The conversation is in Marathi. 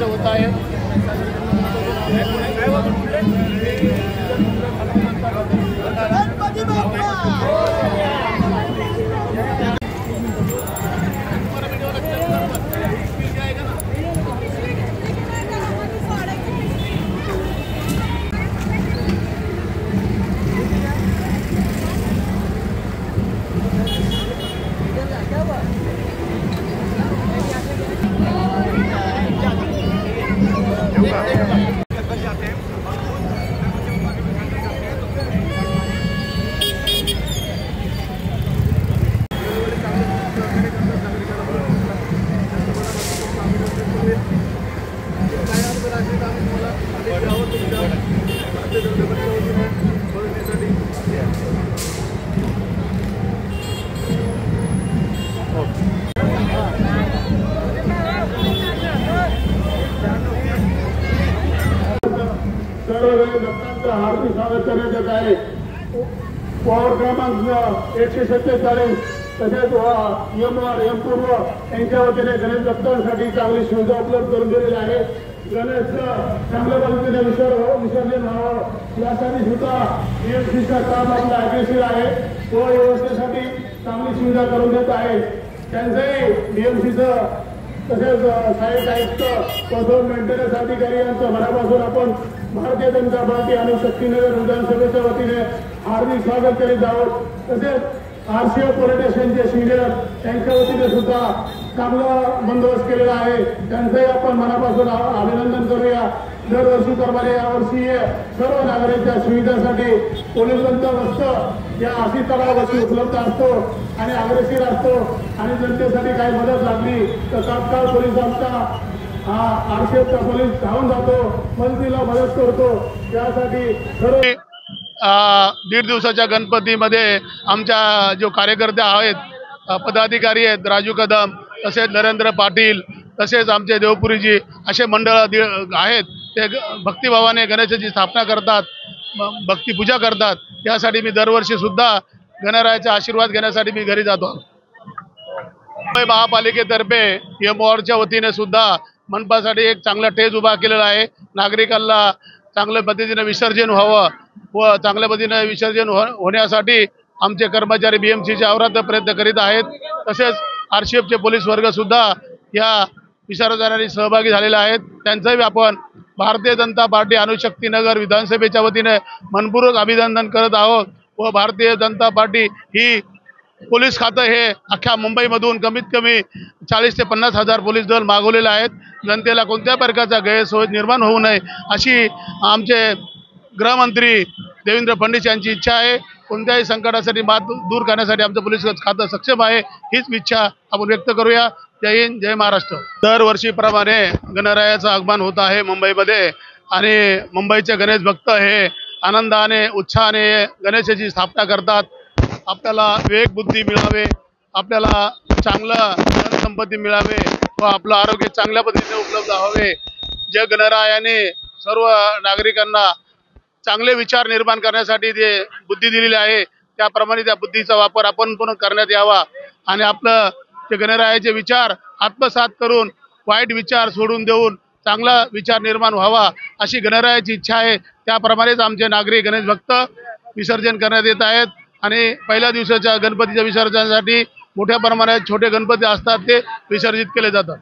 होता है हार्दिक स्वागत करण्यात येत आहे। पॉवर क्रमांक 147 तसेच एम पूर्व यांच्या वतीने गणेश भक्तांसाठी चांगली सुविधा उपलब्ध करून दिलेली आहे। गणेश चांगल्या पद्धतीने विसर्जन व्हावं यासाठी सुद्धा बीएमसीचा काम आपला अग्रेसिव्ह आहे। तो व्यवस्थेसाठी चांगली सुविधा करून देत आहे। त्यांचंही बीएमसीचं तसेच सहाय्यक आयुक्त पदोन मेंटेनन्स अधिकारी यांचं मनापासून आपण भारतीय जनता पार्टी आणि शक्तीनगर विधानसभेच्या वतीने हार्दिक स्वागत करीत आहोत। तसेच आरसीओ पोलीस स्टेशनचे सिनियर यांच्या वतीने सुद्धा चांगला बंदोबस्त केलेला आहे। त्यांचंही आपण मनापासून अभिनंदन करूया। दरवर्षीप्रमाणे यावर्षी सर्व नागरिकांच्या सुविधेसाठी पोलीस बंदोबस्त या आशी तलावावरती उपलब्ध असतो आणि अग्रेसिव्ह असतो आणि जनतेसाठी काही मदत लागली तर तात्काळ पोलिसांचा आरसीएफचा पोलीस धावून जातो, मदतीला मदत करतो। त्यासाठी दीड दिवसाच्या गणपतीमध्ये आमच्या जो कार्यकर्ते आहेत, पदाधिकारी आहेत, राजू कदम तसेच नरेंद्र पाटील तसेच आमचे देवपुरीजी असे मंडळ आहेत, ते भक्तिभावाने गणेशाची स्थापना करतात, भक्तिपूजा करतात। यासाठी मी दरवर्षी सुद्धा गणरायाचा आशीर्वाद घेण्यासाठी मी घरी जातो। मुंबई महापालिकेतर्फे एमओआरच्या वतीने सुद्धा मनपासाठी एक चांगला टेज उभा केलेला आहे। नागरिकांना चांगल्या पद्धतीने विसर्जन व्हावं व चांगल्या पद्धतीने विसर्जन होण्यासाठी आमचे कर्मचारी बीएमसीचे अहोरात्र प्रयत्न करीत आहेत। तसेच आरसीएफचे पोलीस वर्ग सुद्धा या विसर्जनासाठी सहभागी झालेले आहेत। त्यांचंही आपण भारतीय जनता पार्टी अणुशक्तीनगर विधानसभेच्या वतीने मनपूर्वक अभिनंदन करत आहोत व भारतीय जनता पार्टी ही पोलीस खातं हे अख्ख्या मुंबईमधून कमीत कमी 40 ते 50 हजार पोलीस दल मागवलेले आहेत। जनतेला कोणत्या प्रकारचा गैरसोय निर्माण होऊ नये अशी आमचे गृहमंत्री देवेंद्र फडणवीस यांची इच्छा आहे। कोणत्याही संकटासाठी मात दूर करण्यासाठी आमचं पोलीस खातं सक्षम आहे, हीच इच्छा आपण व्यक्त करूया। जय हिंद, जय महाराष्ट्र। दरवर्षीप्रमाणे गणरायाचं आगमन होत आहे मुंबईमध्ये आणि मुंबईचे गणेश भक्त हे आनंदाने उत्साहाने गणेशाची स्थापना करतात। आपल्याला विवेक बुद्धी मिळावे, आपल्याला चांगलं धनसंपत्ती मिळावे व आपलं आरोग्य चांगल्या पद्धतीने उपलब्ध व्हावे। जे गणरायाने सर्व नागरिकांना चांगले विचार निर्माण करण्यासाठी जे बुद्धी दिलेली आहे, त्याप्रमाणे त्या बुद्धीचा वापर आपण पण करण्यात यावा आणि आपलं ते गणरायाचे विचार आत्मसात करून वाईट विचार सोडून देऊन चांगला विचार निर्माण व्हावा अशी गणरायाची इच्छा आहे। त्याप्रमाणेच आमचे नागरिक गणेश भक्त विसर्जन करण्यात येत आहेत आणि पहिल्या दिवसाच्या गणपतीच्या विसर्जनासाठी मोठ्या प्रमाणात छोटे गणपती असतात ते विसर्जित केले जातात।